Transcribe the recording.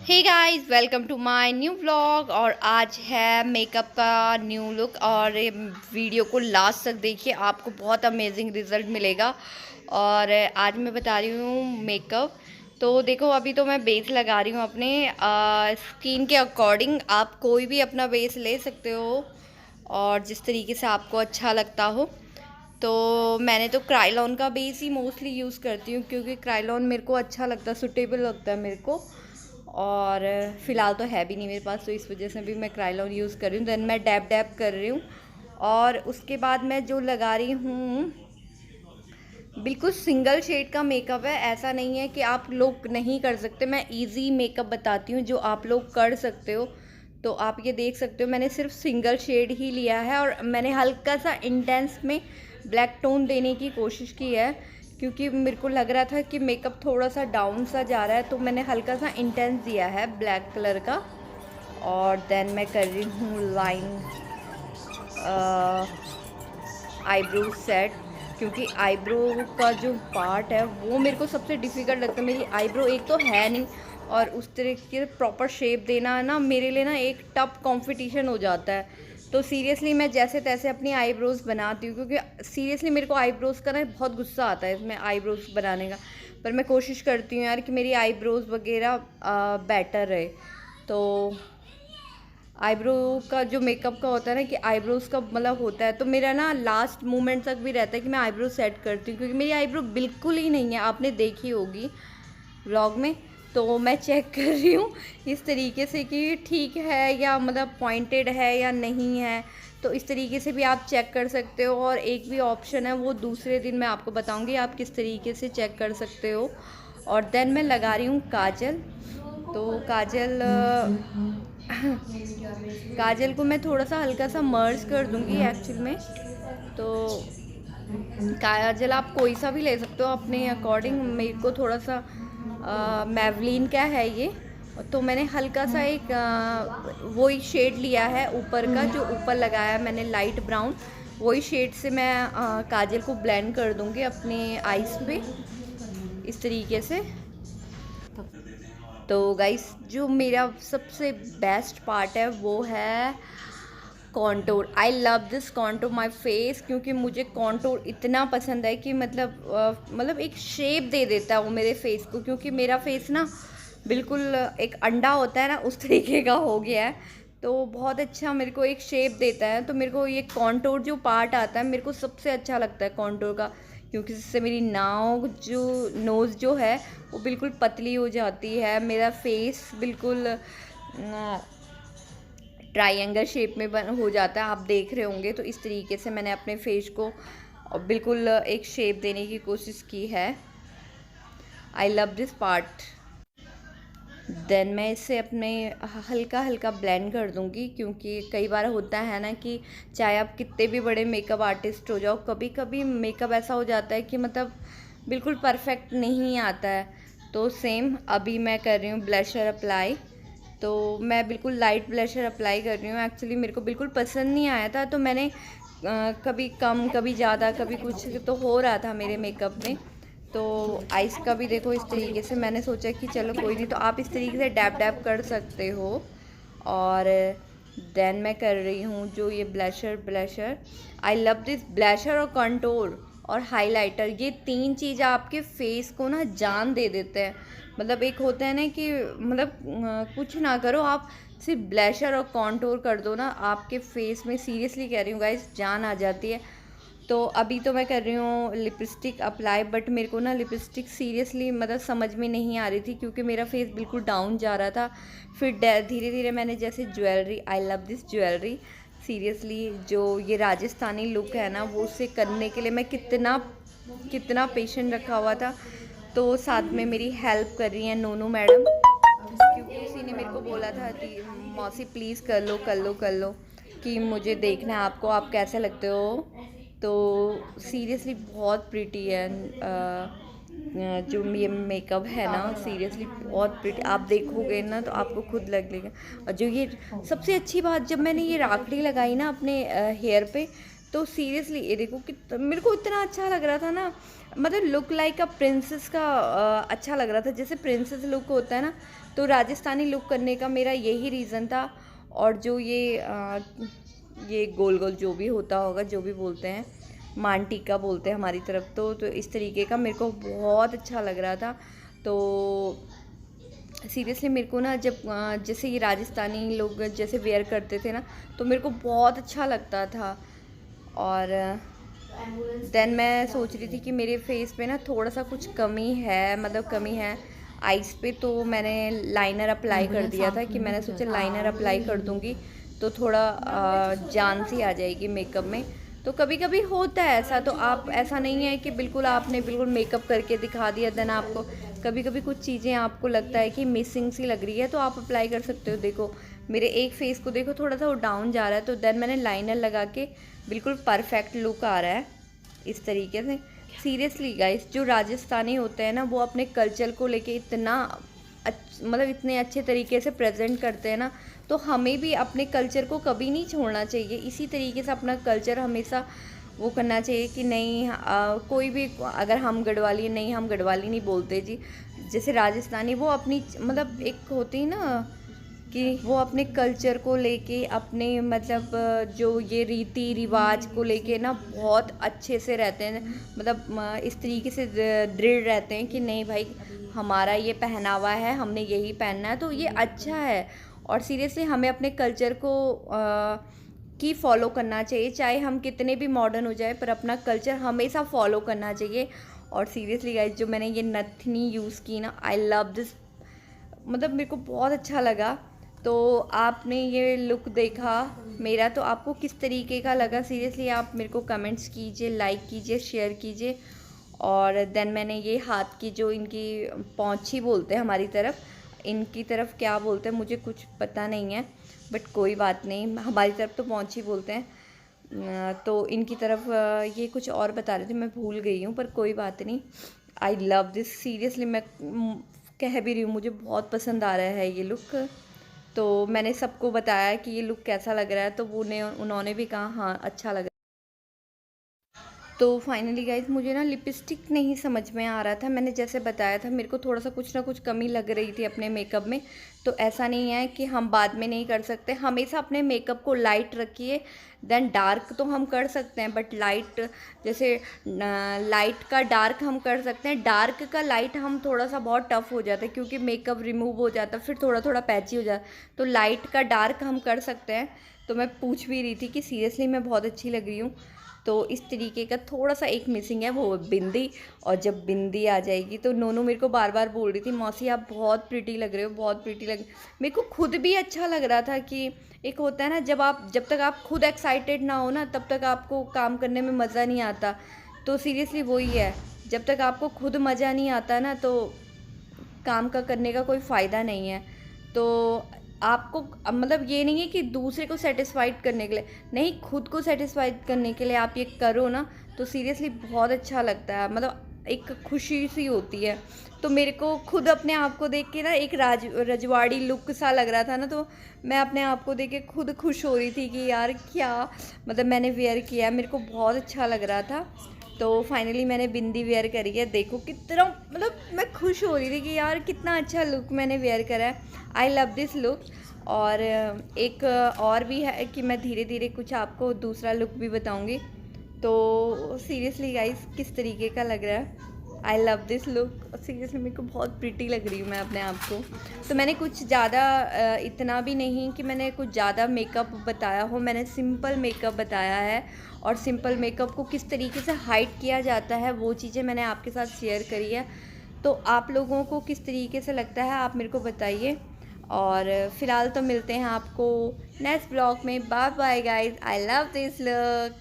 Hey guys, welcome to my new vlog. और आज है मेकअप का न्यू लुक और ये वीडियो को लास्ट तक देखिए, आपको बहुत अमेजिंग रिजल्ट मिलेगा। और आज मैं बता रही हूँ मेकअप। तो देखो, अभी तो मैं बेस लगा रही हूँ अपने स्किन के अकॉर्डिंग। आप कोई भी अपना बेस ले सकते हो और जिस तरीके से आपको अच्छा लगता हो। तो मैंने तो क्राइलॉन का बेस ही मोस्टली यूज़ करती हूँ, क्योंकि क्राइलॉन मेरे को अच्छा लगता है, सूटेबल लगता है मेरे को। और फ़िलहाल तो है भी नहीं मेरे पास, तो इस वजह से भी मैं क्राइलॉन यूज़ कर रही हूँ। देन मैं डैप डैप कर रही हूँ। और उसके बाद मैं जो लगा रही हूँ, बिल्कुल सिंगल शेड का मेकअप है। ऐसा नहीं है कि आप लोग नहीं कर सकते, मैं इजी मेकअप बताती हूँ जो आप लोग कर सकते हो। तो आप ये देख सकते हो, मैंने सिर्फ सिंगल शेड ही लिया है और मैंने हल्का सा इंटेंस में ब्लैक टोन देने की कोशिश की है, क्योंकि मेरे को लग रहा था कि मेकअप थोड़ा सा डाउन सा जा रहा है, तो मैंने हल्का सा इंटेंस दिया है ब्लैक कलर का। और देन मैं कर रही हूँ लाइन आईब्रो सेट, क्योंकि आईब्रो का जो पार्ट है वो मेरे को सबसे डिफ़िकल्ट लगता है। मेरी आईब्रो एक तो है नहीं, और उस तरीके से प्रॉपर शेप देना ना मेरे लिए ना एक टफ कंपटीशन हो जाता है। तो सीरियसली मैं जैसे तैसे अपनी आईब्रोज़ बनाती हूँ, क्योंकि सीरियसली मेरे को आईब्रोज़ का ना बहुत गुस्सा आता है इसमें आईब्रोज़ बनाने का। पर मैं कोशिश करती हूँ यार कि मेरी आईब्रोज़ वगैरह बेटर रहे। तो आईब्रो का जो मेकअप का होता है ना, कि आईब्रोज़ का मतलब होता है, तो मेरा ना लास्ट मोमेंट तक भी रहता है कि मैं आईब्रो सेट करती हूँ, क्योंकि मेरी आईब्रो बिल्कुल ही नहीं है, आपने देखी होगी व्लॉग में। तो मैं चेक कर रही हूँ इस तरीके से कि ठीक है या मतलब पॉइंटेड है या नहीं है। तो इस तरीके से भी आप चेक कर सकते हो, और एक भी ऑप्शन है वो दूसरे दिन मैं आपको बताऊँगी आप किस तरीके से चेक कर सकते हो। और देन मैं लगा रही हूँ काजल। तो काजल काजल को मैं थोड़ा सा हल्का सा मर्ज कर दूंगी एक्चुअल में। तो काजल आप कोई सा भी ले सकते हो अपने अकॉर्डिंग। मेरे को थोड़ा सा मैवलिन का है ये, तो मैंने हल्का सा एक वही शेड लिया है ऊपर का, जो ऊपर लगाया है मैंने लाइट ब्राउन। वही शेड से मैं काजल को ब्लेंड कर दूंगी अपने आईज पे इस तरीके से। तो गाइस, जो मेरा सबसे बेस्ट पार्ट है वो है contour. I love this contour my face, क्योंकि मुझे कॉन्टूर इतना पसंद है कि मतलब एक शेप दे देता है वो मेरे फेस को, क्योंकि मेरा फेस ना बिल्कुल एक अंडा होता है ना, उस तरीके का हो गया है। तो बहुत अच्छा मेरे को एक शेप देता है। तो मेरे को ये कॉन्टूर जो पार्ट आता है मेरे को सबसे अच्छा लगता है कॉन्टूर का, क्योंकि इससे मेरी नाव जो नोज़ जो है वो बिल्कुल पतली हो जाती है, मेरा फेस बिल्कुल ट्रायंगल शेप में बन हो जाता है, आप देख रहे होंगे। तो इस तरीके से मैंने अपने फेस को बिल्कुल एक शेप देने की कोशिश की है। I love this part. Then मैं इसे अपने हल्का हल्का ब्लेंड कर दूंगी, क्योंकि कई बार होता है ना कि चाहे आप कितने भी बड़े मेकअप आर्टिस्ट हो जाओ, कभी कभी मेकअप ऐसा हो जाता है कि मतलब बिल्कुल परफेक्ट नहीं आता है। तो सेम अभी मैं कर रही हूँ ब्लशर अप्लाई। तो मैं बिल्कुल लाइट ब्लशर अप्लाई कर रही हूँ। एक्चुअली मेरे को बिल्कुल पसंद नहीं आया था, तो मैंने कभी कम कभी ज़्यादा कभी कुछ तो हो रहा था मेरे मेकअप में। तो आइस का भी देखो इस तरीके से मैंने सोचा कि चलो कोई नहीं, तो आप इस तरीके से डैप डैप कर सकते हो। और देन मैं कर रही हूँ जो ये blusher. I love this blusher और कंटूर और हाइलाइटर, ये तीन चीज़ आपके फेस को ना जान दे देते हैं। मतलब एक होता है ना कि मतलब कुछ ना करो, आप सिर्फ ब्लशर और कंटूर कर दो ना, आपके फेस में सीरियसली कह रही हूँ गाइस जान आ जाती है। तो अभी तो मैं कर रही हूँ लिपस्टिक अप्लाई, बट मेरे को ना लिपस्टिक सीरियसली मतलब समझ में नहीं आ रही थी, क्योंकि मेरा फेस बिल्कुल डाउन जा रहा था। फिर धीरे धीरे मैंने जैसे jewellery, I love this jewellery seriously, जो ये राजस्थानी लुक है ना वो उसे करने के लिए मैं कितना कितना पेशेंट रखा हुआ था। तो साथ में मेरी हेल्प कर रही हैं नोनू मैडम, क्योंकि उसी ने मेरे को बोला था कि मौसी प्लीज़ कर लो कर लो कर लो, कि मुझे देखना है आपको, आप कैसे लगते हो। तो सीरियसली बहुत प्रिटी है जो ये मेकअप है ना, सीरियसली बहुत प्रिटी, आप देखोगे ना तो आपको खुद लगेगा। और जो ये सबसे अच्छी बात, जब मैंने ये राखड़ी लगाई ना अपने हेयर पे, तो सीरियसली ये देखो कि मेरे को इतना अच्छा लग रहा था ना, मतलब लुक लाइक अ प्रिंसेस का अच्छा लग रहा था, जैसे प्रिंसेस लुक होता है ना, तो राजस्थानी लुक करने का मेरा यही रीज़न था। और जो ये गोल गोल जो भी होता होगा, जो भी बोलते हैं, मान टीका बोलते हैं हमारी तरफ, तो इस तरीके का मेरे को बहुत अच्छा लग रहा था। तो सीरियसली मेरे को ना जब जैसे ये राजस्थानी लोग जैसे वेयर करते थे ना, तो मेरे को बहुत अच्छा लगता था। और देन मैं सोच रही थी कि मेरे फेस पे ना थोड़ा सा कुछ कमी है, मतलब कमी है आइज़ पे, तो मैंने लाइनर अप्लाई कर दिया था कि मैंने सोचा लाइनर अप्लाई कर दूँगी तो थोड़ा जान सी आ जाएगी मेकअप में। तो कभी कभी होता है ऐसा, तो आप ऐसा नहीं है कि बिल्कुल आपने बिल्कुल मेकअप करके दिखा दिया, देन आपको कभी कभी कुछ चीज़ें आपको लगता है कि मिसिंग सी लग रही है, तो आप अप्लाई कर सकते हो। देखो मेरे एक फेस को देखो थोड़ा सा वो डाउन जा रहा है, तो देन मैंने लाइनर लगा के बिल्कुल परफेक्ट लुक आ रहा है इस तरीके से। सीरियसली गाइस, जो राजस्थानी होते हैं ना, वो अपने कल्चर को लेके इतना मतलब इतने अच्छे तरीके से प्रेजेंट करते हैं ना, तो हमें भी अपने कल्चर को कभी नहीं छोड़ना चाहिए। इसी तरीके से अपना कल्चर हमेशा वो करना चाहिए कि नहीं, कोई भी अगर हम गढ़वाली, नहीं हम गढ़वाली नहीं बोलते जी, जैसे राजस्थानी वो अपनी मतलब एक होती ना कि वो अपने कल्चर को लेके, अपने मतलब जो ये रीति रिवाज को लेके ना बहुत अच्छे से रहते हैं, मतलब इस तरीके से दृढ़ रहते हैं कि नहीं भाई हमारा ये पहनावा है, हमने यही पहनना है, तो ये अच्छा है। और सीरियसली हमें अपने कल्चर को की फॉलो करना चाहिए, चाहे हम कितने भी मॉडर्न हो जाए, पर अपना कल्चर हमेशा फॉलो करना चाहिए। और सीरियसली गाइस, जो मैंने ये नथनी यूज़ की ना, आई लव दिस, मतलब मेरे को बहुत अच्छा लगा। तो आपने ये लुक देखा मेरा, तो आपको किस तरीके का लगा? सीरियसली आप मेरे को कमेंट्स कीजिए, लाइक कीजिए, शेयर कीजिए। और देन मैंने ये हाथ की जो इनकी पौंछी बोलते हैं हमारी तरफ, इनकी तरफ क्या बोलते हैं मुझे कुछ पता नहीं है, बट कोई बात नहीं, हमारी तरफ तो पौंछी बोलते हैं। तो इनकी तरफ ये कुछ और बता रहे थे, मैं भूल गई हूँ, पर कोई बात नहीं। आई लव दिस, सीरियसली मैं कह भी रही हूँ, मुझे बहुत पसंद आ रहा है ये लुक। तो मैंने सबको बताया कि ये लुक कैसा लग रहा है, तो उन्होंने भी कहा हाँ अच्छा लग रहा है। तो फाइनली गाइज, मुझे ना लिपस्टिक नहीं समझ में आ रहा था, मैंने जैसे बताया था मेरे को थोड़ा सा कुछ ना कुछ कमी लग रही थी अपने मेकअप में। तो ऐसा नहीं है कि हम बाद में नहीं कर सकते, हमेशा अपने मेकअप को लाइट रखिए। देन डार्क तो हम कर सकते हैं, बट लाइट, जैसे लाइट का डार्क हम कर सकते हैं, डार्क का लाइट हम थोड़ा सा बहुत टफ हो जाता है, क्योंकि मेकअप रिमूव हो जाता है, फिर थोड़ा थोड़ा पैची हो जाता है। तो लाइट का डार्क हम कर सकते हैं। तो मैं पूछ भी रही थी कि सीरियसली मैं बहुत अच्छी लग रही हूँ। तो इस तरीके का थोड़ा सा एक मिसिंग है, वो बिंदी। और जब बिंदी आ जाएगी तो नोनू मेरे को बार बार बोल रही थी, मौसी आप बहुत प्रिटी लग रहे हो, बहुत प्रिटी लग। मेरे को खुद भी अच्छा लग रहा था कि एक होता है ना, जब तक आप खुद एक्साइटेड ना हो ना, तब तक आपको काम करने में मज़ा नहीं आता। तो सीरियसली वही है, जब तक आपको खुद मज़ा नहीं आता ना, तो काम का करने का कोई फ़ायदा नहीं है। तो आपको मतलब ये नहीं है कि दूसरे को सेटिस्फाइड करने के लिए, नहीं, खुद को सेटिस्फाइड करने के लिए आप ये करो ना, तो सीरियसली बहुत अच्छा लगता है, मतलब एक खुशी सी होती है। तो मेरे को खुद अपने आप को देख के ना एक रजवाड़ी लुक सा लग रहा था ना, तो मैं अपने आप को देख के खुद खुश हो रही थी कि यार क्या, मतलब मैंने वेयर किया, मेरे को बहुत अच्छा लग रहा था। तो फाइनली मैंने बिंदी वेयर करी है, देखो कितना, मतलब मैं खुश हो रही थी कि यार कितना अच्छा लुक मैंने वेयर करा है। I love this look. और एक और भी है कि मैं धीरे धीरे कुछ आपको दूसरा लुक भी बताऊंगी। तो सीरियसली गाइस, किस तरीके का लग रहा है, I love this look. Seriously मेरे को बहुत प्रिटी लग रही हूँ मैं अपने आप को। तो मैंने कुछ ज़्यादा इतना भी नहीं कि मैंने कुछ ज़्यादा मेकअप बताया हो, मैंने सिंपल मेकअप बताया है। और सिंपल मेकअप को किस तरीके से हाइड किया जाता है, वो चीज़ें मैंने आपके साथ शेयर करी है। तो आप लोगों को किस तरीके से लगता है, आप मेरे को बताइए। और फ़िलहाल तो मिलते हैं आपको नेक्स्ट ब्लॉग में। Bye bye guys, I love this look.